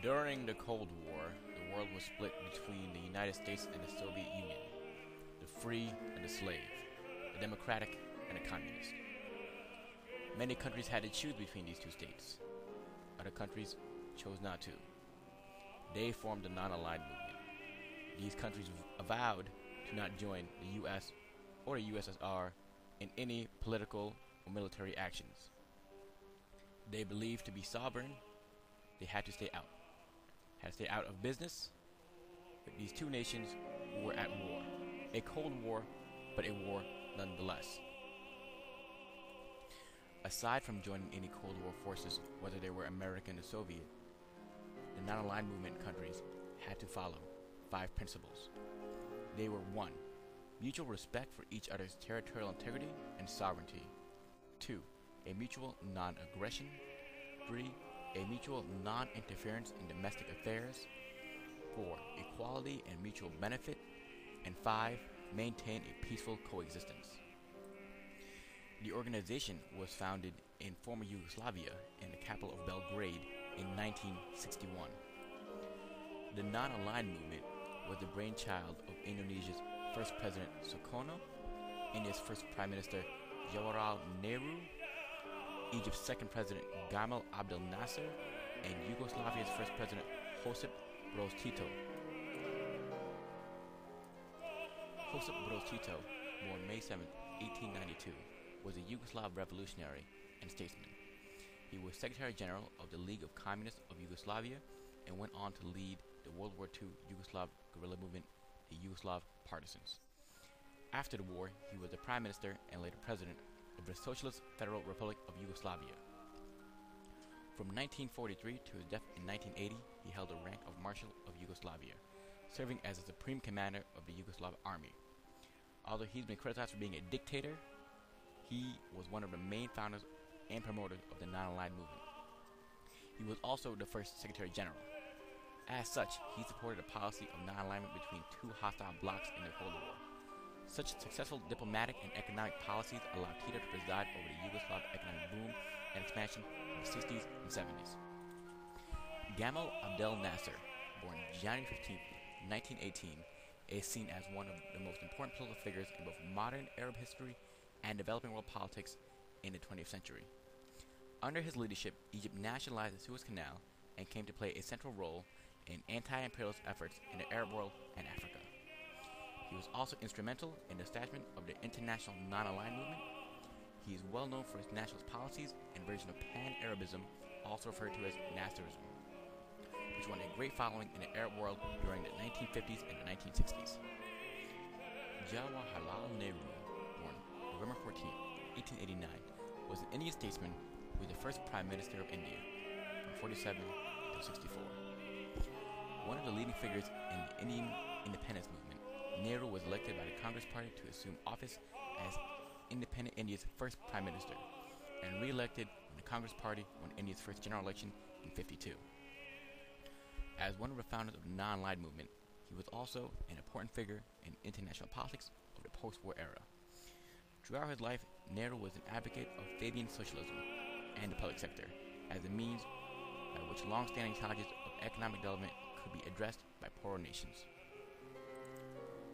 During the Cold War, the world was split between the United States and the Soviet Union, the free and the slave, the democratic and the communist. Many countries had to choose between these two states. Other countries chose not to. They formed the non-aligned movement. These countries vowed to not join the US or the USSR in any political or military actions. They believed to be sovereign, they had to stay out. Had to stay out of business with these two nations who were at war. A Cold War, but a war nonetheless. Aside from joining any Cold War forces, whether they were American or Soviet, the non-aligned movement countries had to follow 5 principles. They were 1. Mutual respect for each other's territorial integrity and sovereignty. 2. A mutual non-aggression. 3. A mutual non-interference in domestic affairs. 4. Equality and mutual benefit. And 5. Maintain a peaceful coexistence. The organization was founded in former Yugoslavia in the capital of Belgrade in 1961. The non-aligned movement was the brainchild of Indonesia's first president Sukarno, India's first prime minister Jawaharlal Nehru, Egypt's second president Gamal Abdel Nasser, and Yugoslavia's first president Josip Broz Tito. Josip Broz Tito, born May 7, 1892, was a Yugoslav revolutionary and statesman. He was Secretary General of the League of Communists of Yugoslavia and went on to lead the World War II Yugoslav guerrilla movement, the Yugoslav Partisans. After the war, he was the Prime Minister and later President of the Socialist Federal Republic of Yugoslavia. From 1943 to his death in 1980, he held the rank of Marshal of Yugoslavia, serving as the Supreme Commander of the Yugoslav Army. Although he's been criticized for being a dictator, he was one of the main founders and promoters of the non-aligned movement. He was also the first Secretary General. As such, he supported a policy of non-alignment between two hostile blocs in the Cold War. Such successful diplomatic and economic policies allowed Tito to preside over the Yugoslav economic boom and expansion of the 60s and 70s. Gamal Abdel Nasser, born January 15, 1918, is seen as one of the most important political figures in both modern Arab history and developing world politics in the 20th century. Under his leadership, Egypt nationalized the Suez Canal and came to play a central role in anti-imperialist efforts in the Arab world and Africa. He was also instrumental in the establishment of the international non-aligned movement. He is well known for his nationalist policies and version of Pan-Arabism, also referred to as Nasserism, which won a great following in the Arab world during the 1950s and the 1960s. Jawaharlal Nehru, born November 14, 1889, was an Indian statesman who was the first Prime Minister of India from 47 to 64. One of the leading figures in the Indian independence movement, Nehru was elected by the Congress Party to assume office as independent India's first Prime Minister, and re-elected in the Congress Party won India's first general election in 52. As one of the founders of the non-aligned movement, he was also an important figure in international politics of the post-war era. Throughout his life, Nehru was an advocate of Fabian socialism and the public sector as a means by which long-standing challenges of economic development could be addressed by poorer nations.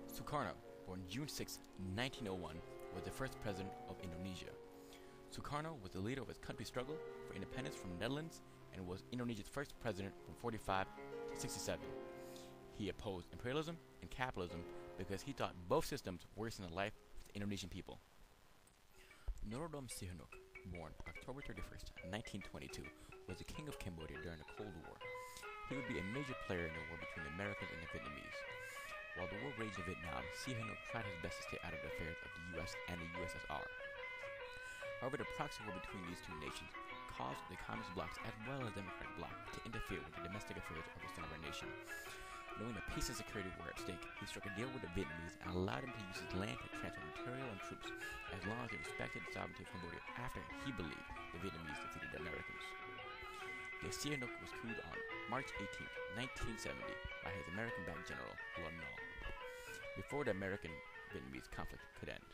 Sukarno, born June 6, 1901, was the first president of Indonesia. Sukarno was the leader of his country's struggle for independence from the Netherlands and was Indonesia's first president from 45 to 67. He opposed imperialism and capitalism because he thought both systems worsened the life of the Indonesian people. Norodom Sihanouk, born October 31st, 1922, was the king of Cambodia during the Cold War. He would be a major player in the war between the Americans and the Vietnamese. While the war raged in Vietnam, Sihanouk tried his best to stay out of the affairs of the US and the USSR. However, the proxy war between these two nations caused the communist blocs as well as the democratic bloc to interfere with the domestic affairs of the sovereign nation. Knowing the peace and security were at stake, he struck a deal with the Vietnamese and allowed them to use his land to transfer material and troops, as long as they respected the sovereignty of Cambodia after he believed the Vietnamese defeated the Americans. The Sihanouk was couped on March 18, 1970 by his American-backed general, Lon Nol, before the American-Vietnamese conflict could end.